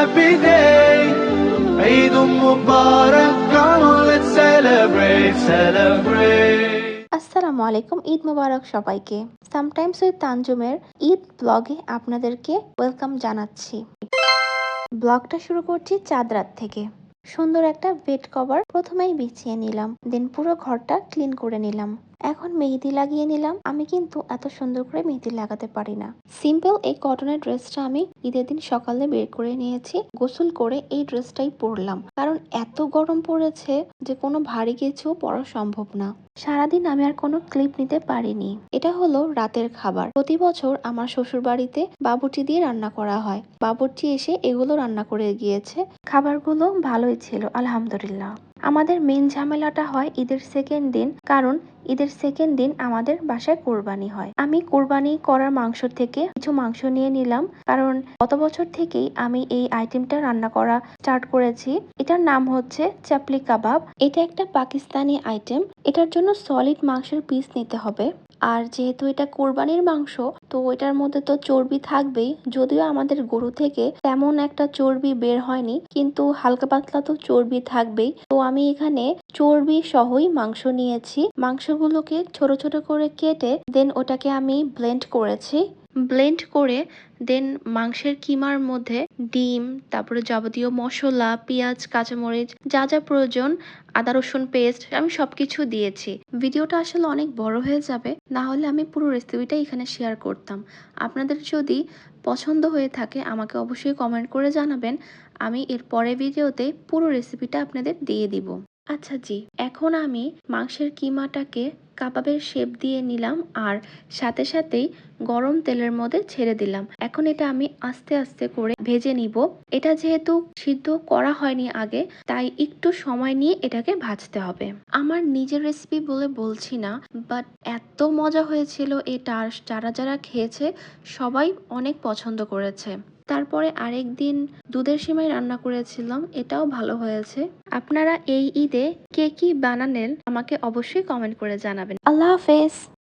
happy day. Eid Mubarak, come on, let's celebrate, celebrate. আসসালামু আলাইকুম, ঈদ মোবারক সবাইকে। সামটাইমস উইথ তানজুমের ঈদ ব্লগে আপনাদেরকে ওয়েলকাম জানাচ্ছি। ব্লগটা শুরু করছি চাঁদ রাত থেকে। সুন্দর একটা বেড কভার প্রথমেই বিছিয়ে নিলাম, দেন পুরো ঘরটা ক্লিন করে নিলাম। এখন মেহেদি লাগিয়ে নিলাম। আমি কিন্তু এত সুন্দর করে মেহেদি লাগাতে পারি না। সিম্পল এই কটনের ড্রেসটা আমি ঈদের দিন সকালে বের করে নিয়েছি, গোসল করে এই ড্রেসটাই পরলাম, কারণ এত গরম পড়েছে যে কোনো ভারী কিছু পরা সম্ভব না। সারাদিন আমি আর কোনো ক্লিপ নিতে পারিনি। এটা হলো রাতের খাবার। প্রতি বছর আমার শ্বশুর বাড়িতে বাবুর্চি দিয়ে রান্না করা হয়। বাবুর্চি এসে এগুলো রান্না করে গিয়েছে। খাবারগুলো ভালোই ছিল, আলহামদুলিল্লাহ। আমাদের মেন ঝামেলাটা হয় ঈদের সেকেন্ড দিন, কারণ ঈদের সেকেন্ড দিন আমাদের বাসায় কোরবানি হয়। আমি কোরবানি করার মাংস থেকে কিছু মাংস নিয়ে নিলাম, কারণ গত বছর থেকেই আমি এই আইটেমটা রান্না করা স্টার্ট করেছি। এটার নাম হচ্ছে চাপলি কাবাব। এটা একটা পাকিস্তানি আইটেম। এটার জন্য সলিড মাংসের পিস নিতে হবে। আর যেহেতু এটা কোরবানির মাংস, তো এটার মধ্যে তো চর্বি থাকবেই। যদিও আমাদের গরু থেকে তেমন একটা চর্বি বের হয়নি, কিন্তু হালকা পাতলা তো চর্বি থাকবেই। তো আমি এখানে চর্বি সহই মাংস নিয়েছি। মাংসগুলোকে ছোট ছোট করে কেটে দেন ওটাকে আমি ব্লেন্ড করেছি। ব্লেন্ড করে দেন মাংসের কিমার মধ্যে ডিম, তারপরে যাবতীয় মশলা, পেঁয়াজ, কাঁচামরিচ, যা যা প্রয়োজন, আদা রসুন পেস্ট, আমি সবকিছু দিয়েছি। ভিডিওটা আসলে অনেক বড় হয়ে যাবে, না হলে আমি পুরো রেসিপিটা এখানে শেয়ার করতাম। আপনাদের যদি পছন্দ হয়ে থাকে আমাকে অবশ্যই কমেন্ট করে জানাবেন। আমি এর পরের ভিডিওতে পুরো রেসিপিটা আপনাদের দিয়ে দিব। আচ্ছা জি, এখন আমি মাংসের কিমাটাকে কাবাবের শেপ দিয়ে নিলাম আর সাথে সাথেই গরম তেলের মধ্যে ছেড়ে দিলাম। এখন এটা আমি আস্তে আস্তে করে ভেজে নিব। এটা যেহেতু সিদ্ধ করা হয়নি আগে, তাই একটু সময় নিয়ে এটাকে ভাজতে হবে। আমার নিজের রেসিপি বলে বলছি না, বাট এত মজা হয়েছিল এটা, আর যারা যারা খেয়েছে সবাই অনেক পছন্দ করেছে। তারপরে আরেক দিন দুধের সেমাই রান্না করেছিলাম, এটাও ভালো হয়েছে। আপনারা এই ঈদে কে কি বানালেন আমাকে অবশ্যই কমেন্ট করে জানাবেন। আল্লাহ হাফেজ।